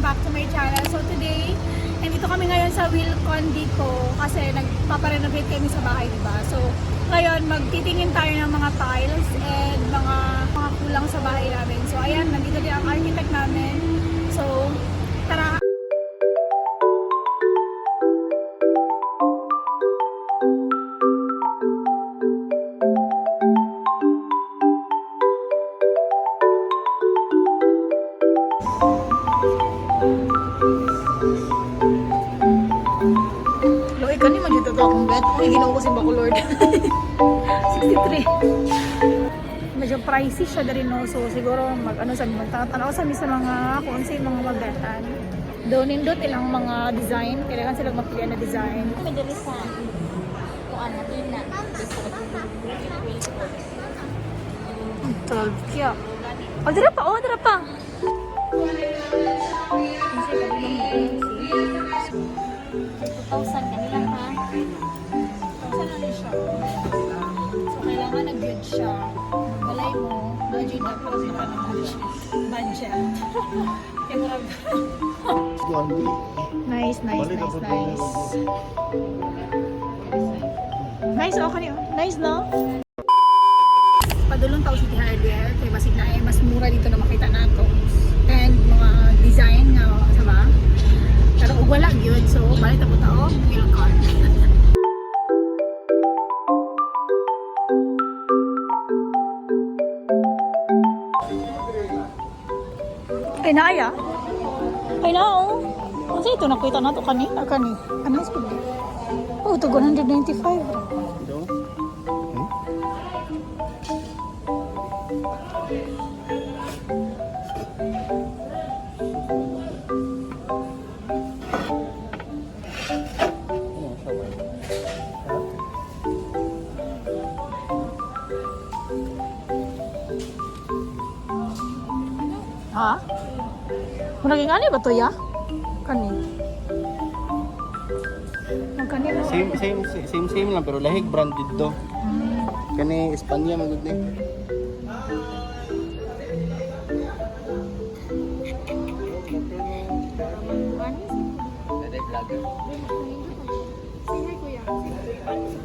back to my channel. So today, nandito kami ngayon sa Wilcon dito kasi nagpaparenovate kami sa bahay, diba? So ngayon, magtitingin tayo ng mga tiles and mga kulang sa bahay namin. So ayan, nandito din ang architect namin. So tara! Kani man dito akong bet. Uy, ginawa ko si Bacolord. 63. Medyo pricey siya dari no. So siguro mag-ano sa magtatanaw sa mga kung sa mga magdatan. Doon nindot ilang mga design. Kailangan sila magpilian na design. May dali sa kung ano, tina. 12 kya. Oh, dira pa. Oh, dira pa. So, 2,000 kanila ha. 1,000 na siya. So kailangan nag-build siya. Balay mo, budget na pero sila ng budget. Nice. Nice, okay niyo. Nice, no? Padulong tao sa hardware kay basig na ay mas mura dito na makita nato. And mga design nga sa ba? Pero wala gyud, so balik ta po tao, Wilcon. Ay naaya. Ay nao. Kasi ito nakita nato kani. Ano is pwede? Oh, ito 195. Ha? Naging ano ba to ya? Kani. Magkani no? Same lang pero lahig branded to. Kani Espanya magud ni.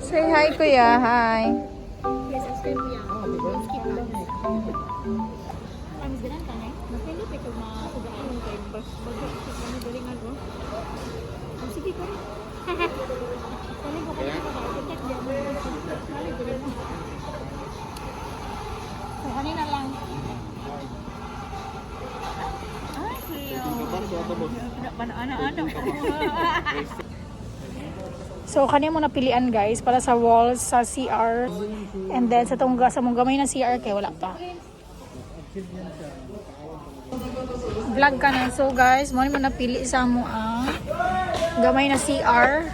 Say hi kuya. Hi. Yes, subscribe ko yan. Skip lang. Ang ganun ka na eh. Mas nilo pa ito masugaan ng time. Bago kami galing ako. Sige ko rin. Kali ko kaya ko ba? Check dyan. Kali ko rin mo. So, kanina lang. Ay, kuya. Ano? So kanya mo napilian guys para sa walls sa CR and then sa mong gamay na CR kay wala pa. Vlog ka na. So guys, mo napili sa mo ang gamay na CR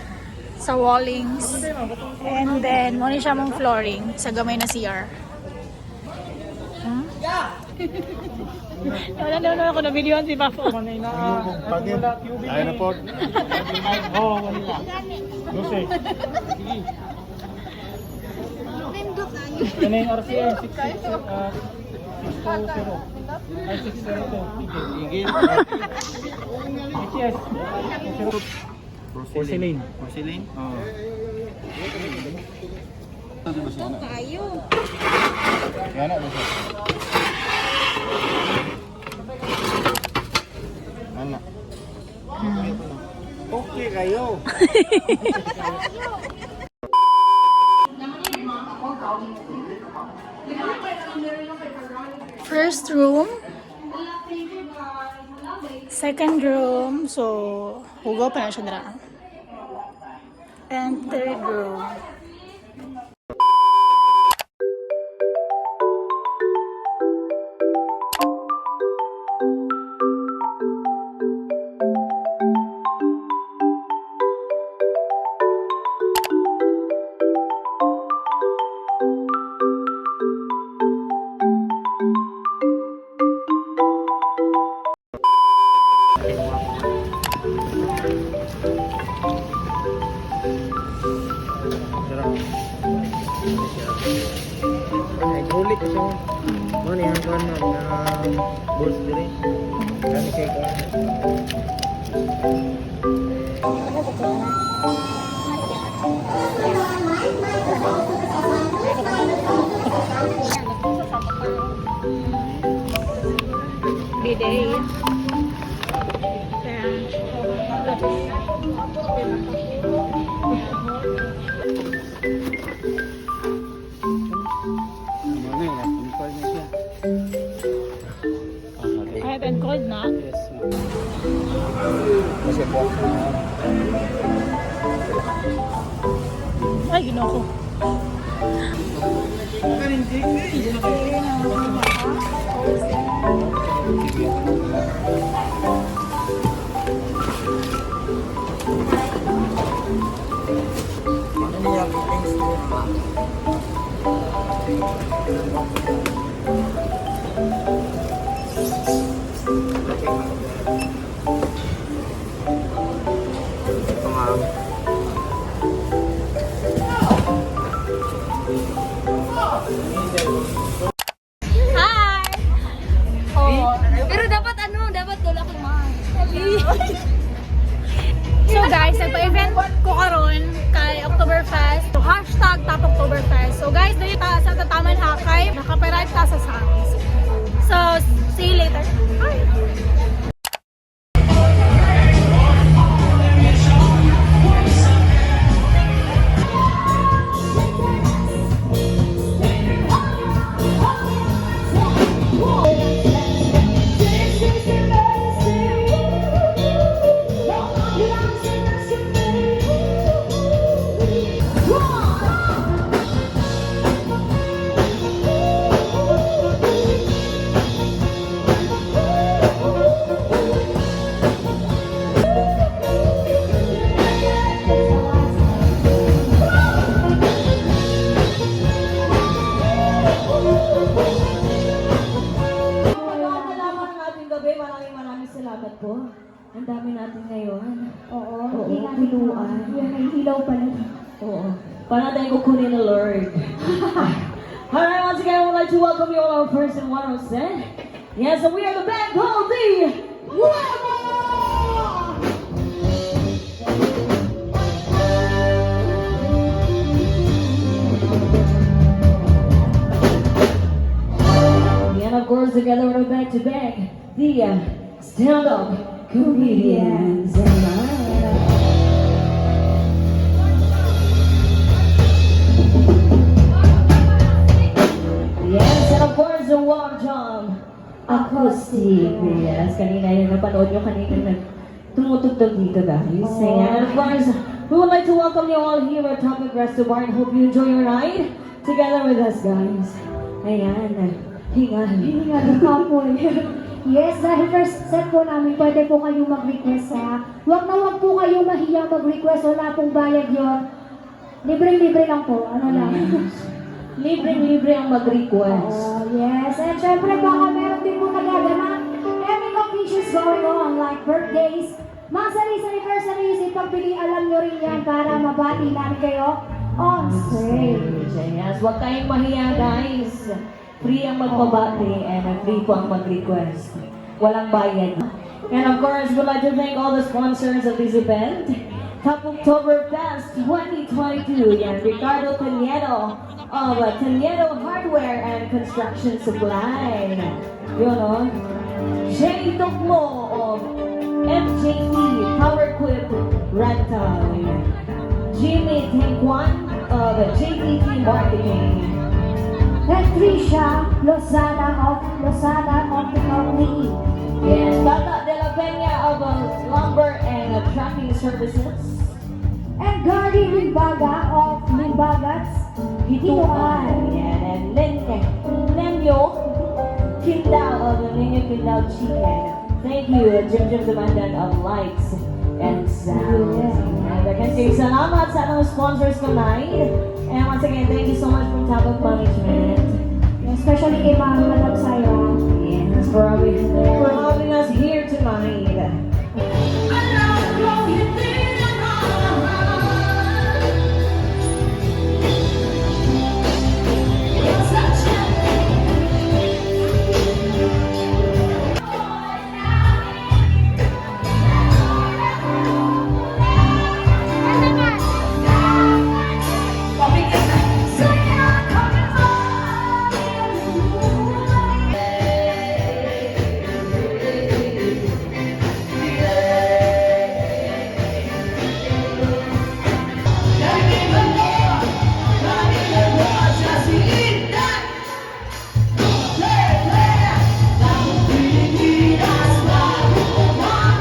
sa wallings and then mo ni siya mong flooring sa gamay na CR. Wala ako na videoan si Papa. Ay na po. Oh, wala. Lucy. Ano yung RCM 660? Ay 602. Igil. HS. Porcelain. Oo. Ito ba siya? Kayo. Yan na ba siya? Anak. Okay kayo. First room, second room, so hugaw pa na siya dira. And third room. kuan na balls dire. Kani kay kuan. Biday. Ano na, kumpal na siya. Hot and cold na. Yes. Kasi box na. Ay, ginoo ko. Ano yung things mo pa? Hi! Oh, pero dapat dapat dula ko man. So guys, nagpa-event ko karon kay Oktoberfest. So, hashtag Top Oktoberfest. So guys, dali ta sa Tataman Hakay, nakapiright ta sa Sands. So, see you later. Bye! Maraming salamat po. Ang dami natin ngayon. Oo. Pinuan. Yan, may ilaw pala. Oo. Para tayo kukunin ng Lord. Alright, once again, I would like to welcome you all our first and one set. Yes, and we are the band called the and of course, together we're back to back, the stand-up comedians. Yes, and of course, the Warm Jam Acoustic. Yes, kanina yung napanood nyo kanina na tumutugtog dito, guys. And of course, we would like to welcome you all here at Topic Resto Bar and hope you enjoy your ride together with us, guys. Ayan, hingal. Hingal ng kapoy. Yes, dahil first set po namin, pwede po kayong mag-request ha. Huwag po kayong mahiya mag-request, wala pong bayad yun. Libre-libre lang po, ano lang. Libre-libre ang mag-request. Oh, yes. And syempre baka meron din po nagaganap. Any occasions going on, like birthdays, mga saris, anniversaries, ipagpili, alam nyo rin yan para mabati namin kayo on stage. Yes, huwag kayong mahiya, guys. Free ang magpabati and free po ang mag-request. Walang bayad. And of course, we'd like to thank all the sponsors of this event. Top Oktoberfest 2022. Yan, Ricardo Taniedo of Taniedo Hardware and Construction Supply. Yun, no? Jay Tukmo of MJT Power Equip Rental. Jimmy Tengkwan of JTT Marketing. And Trisha Lozada of Optical Lee. Yes, Tata de la Peña of Lumber and Trucking Services. And Gardy Limbaga of Limbagats Hituan. Yan, and Lenyo Kindao of the Lenyo Kindao Chicken. Thank you, Jim Demandan of Lights and Sound. And again, salamat sa anong sponsors tonight. And once again, thank you so much from Top of Management. especially kay Madam Zaira.